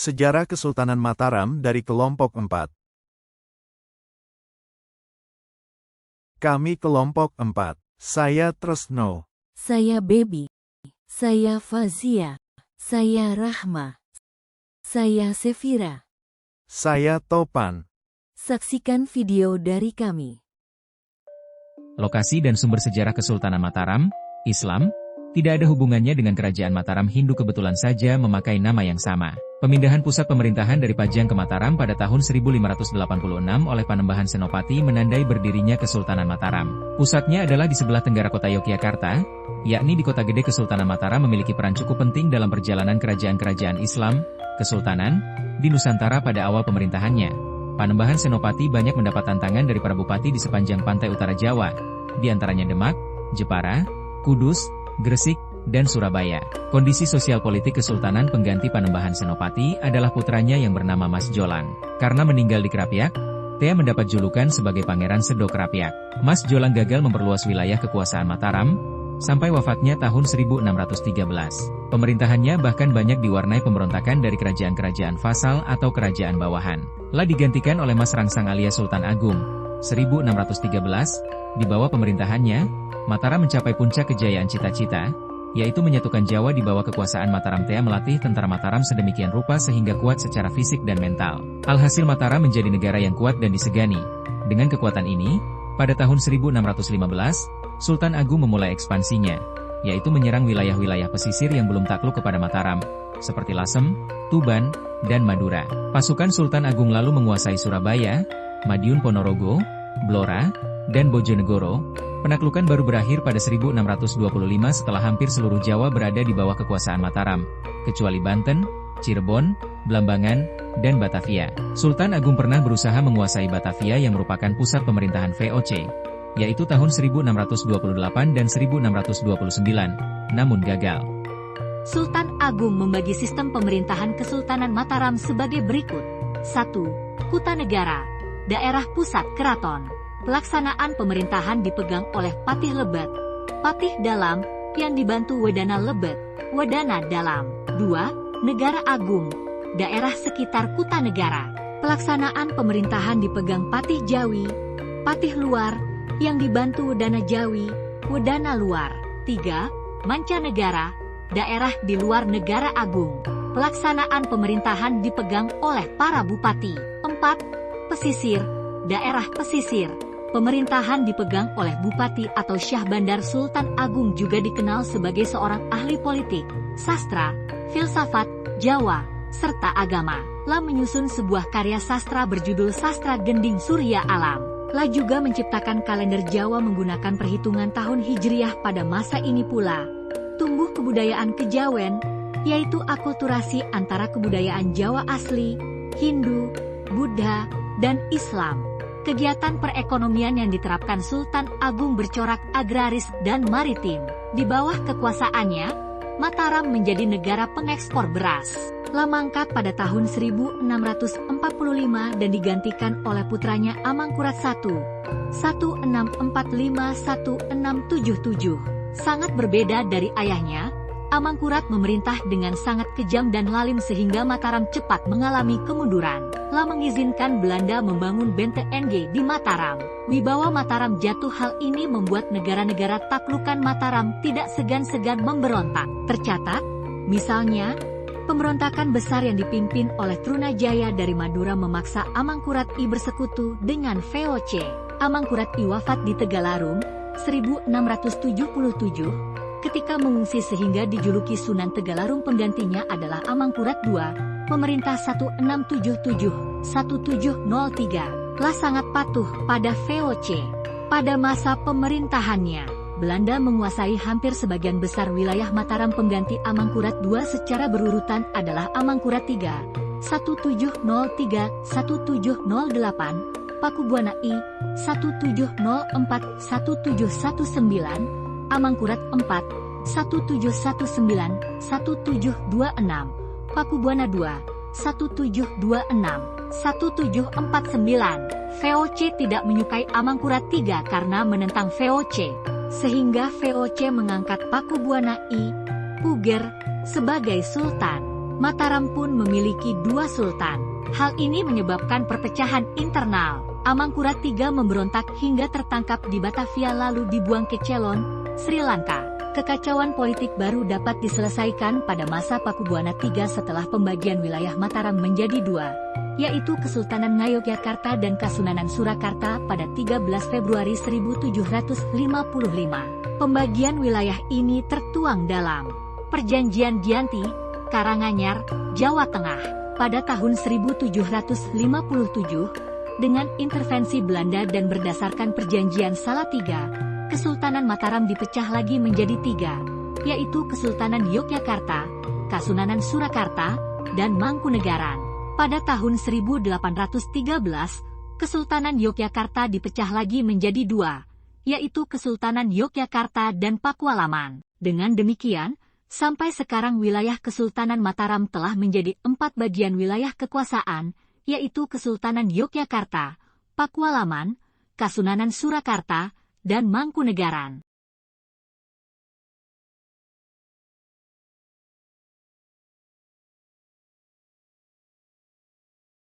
Sejarah Kesultanan Mataram dari kelompok 4. Kami kelompok 4. Saya Tresno. Saya Baby. Saya Fazia. Saya Rahma. Saya Sefira. Saya Topan. Saksikan video dari kami. Lokasi dan sumber sejarah Kesultanan Mataram, Islam, tidak ada hubungannya dengan Kerajaan Mataram Hindu, kebetulan saja memakai nama yang sama. Pemindahan pusat pemerintahan dari Pajang ke Mataram pada tahun 1586 oleh Panembahan Senopati menandai berdirinya Kesultanan Mataram. Pusatnya adalah di sebelah tenggara kota Yogyakarta, yakni di Kota Gede. Kesultanan Mataram memiliki peran cukup penting dalam perjalanan kerajaan-kerajaan Islam, Kesultanan, di Nusantara pada awal pemerintahannya. Panembahan Senopati banyak mendapat tantangan dari para bupati di sepanjang pantai utara Jawa, di antaranya Demak, Jepara, Kudus, Gresik, dan Surabaya. Kondisi sosial politik Kesultanan pengganti Panembahan Senopati adalah putranya yang bernama Mas Jolang. Karena meninggal di Krapyak, Tea mendapat julukan sebagai Pangeran Sedo Krapyak. Mas Jolang gagal memperluas wilayah kekuasaan Mataram, sampai wafatnya tahun 1613. Pemerintahannya bahkan banyak diwarnai pemberontakan dari kerajaan-kerajaan vasal atau kerajaan bawahan. Lah digantikan oleh Mas Rangsang alias Sultan Agung. 1613, di bawah pemerintahannya, Mataram mencapai puncak kejayaan cita-cita, yaitu menyatukan Jawa di bawah kekuasaan Mataram. Tea melatih tentara Mataram sedemikian rupa sehingga kuat secara fisik dan mental. Alhasil Mataram menjadi negara yang kuat dan disegani. Dengan kekuatan ini, pada tahun 1615, Sultan Agung memulai ekspansinya, yaitu menyerang wilayah-wilayah pesisir yang belum takluk kepada Mataram, seperti Lasem, Tuban, dan Madura. Pasukan Sultan Agung lalu menguasai Surabaya, Madiun Ponorogo, Blora, dan Bojonegoro. Penaklukan baru berakhir pada 1625 setelah hampir seluruh Jawa berada di bawah kekuasaan Mataram, kecuali Banten, Cirebon, Blambangan, dan Batavia. Sultan Agung pernah berusaha menguasai Batavia yang merupakan pusat pemerintahan VOC, yaitu tahun 1628 dan 1629, namun gagal. Sultan Agung membagi sistem pemerintahan Kesultanan Mataram sebagai berikut. 1. Kuta Negara, daerah pusat keraton. Pelaksanaan pemerintahan dipegang oleh Patih Lebet, Patih Dalam, yang dibantu Wedana Lebet, Wedana Dalam. 2. Negara Agung, daerah sekitar Kuta Negara. Pelaksanaan pemerintahan dipegang Patih Jawi, Patih Luar, yang dibantu Wedana Jawi, Wedana Luar. 3. Mancanegara, daerah di luar Negara Agung. Pelaksanaan pemerintahan dipegang oleh para bupati. 4. Pesisir, daerah pesisir. Pemerintahan dipegang oleh bupati atau Syah Bandar. Sultan Agung juga dikenal sebagai seorang ahli politik, sastra, filsafat, Jawa, serta agama. Lah menyusun sebuah karya sastra berjudul Sastra Gending Surya Alam. Lah juga menciptakan kalender Jawa menggunakan perhitungan tahun Hijriah. Pada masa ini pula tumbuh kebudayaan kejawen, yaitu akulturasi antara kebudayaan Jawa asli, Hindu, Buddha, dan Islam. Kegiatan perekonomian yang diterapkan Sultan Agung bercorak agraris dan maritim. Di bawah kekuasaannya, Mataram menjadi negara pengekspor beras. Lah mangkat pada tahun 1645 dan digantikan oleh putranya Amangkurat I. 1645-1677. Sangat berbeda dari ayahnya, Amangkurat memerintah dengan sangat kejam dan lalim sehingga Mataram cepat mengalami kemunduran. Lah mengizinkan Belanda membangun benteng NG di Mataram. Wibawa Mataram jatuh. Hal ini membuat negara-negara taklukan Mataram tidak segan-segan memberontak. Tercatat, misalnya, pemberontakan besar yang dipimpin oleh Trunajaya dari Madura memaksa Amangkurat I bersekutu dengan VOC. Amangkurat I wafat di Tegalarum, 1677. Ketika mengungsi sehingga dijuluki Sunan Tegalarum. Penggantinya adalah Amangkurat II, pemerintah 1677-1703. Lah sangat patuh pada VOC. Pada masa pemerintahannya, Belanda menguasai hampir sebagian besar wilayah Mataram. Pengganti Amangkurat II secara berurutan adalah Amangkurat III, 1703-1708, Pakubuana I, 1704-1719, Amangkurat IV, 1719-1726, Pakubuana II, 1726-1749. VOC tidak menyukai Amangkurat III karena menentang VOC, sehingga VOC mengangkat Pakubuana I, Puger, sebagai sultan. Mataram pun memiliki 2 sultan. Hal ini menyebabkan perpecahan internal. Amangkurat III memberontak hingga tertangkap di Batavia lalu dibuang ke Ceylon, Sri Lanka. Kekacauan politik baru dapat diselesaikan pada masa Pakubuwana III setelah pembagian wilayah Mataram menjadi 2, yaitu Kesultanan Ngayogyakarta dan Kasunanan Surakarta pada 13 Februari 1755. Pembagian wilayah ini tertuang dalam Perjanjian Dianti, Karanganyar, Jawa Tengah, pada tahun 1757, dengan intervensi Belanda dan berdasarkan Perjanjian Salatiga, Kesultanan Mataram dipecah lagi menjadi 3, yaitu Kesultanan Yogyakarta, Kasunanan Surakarta, dan Mangkunegaran. Pada tahun 1813, Kesultanan Yogyakarta dipecah lagi menjadi 2, yaitu Kesultanan Yogyakarta dan Pakualaman. Dengan demikian, sampai sekarang wilayah Kesultanan Mataram telah menjadi 4 bagian wilayah kekuasaan, yaitu Kesultanan Yogyakarta, Pakualaman, Kasunanan Surakarta, dan Mangkunegaran.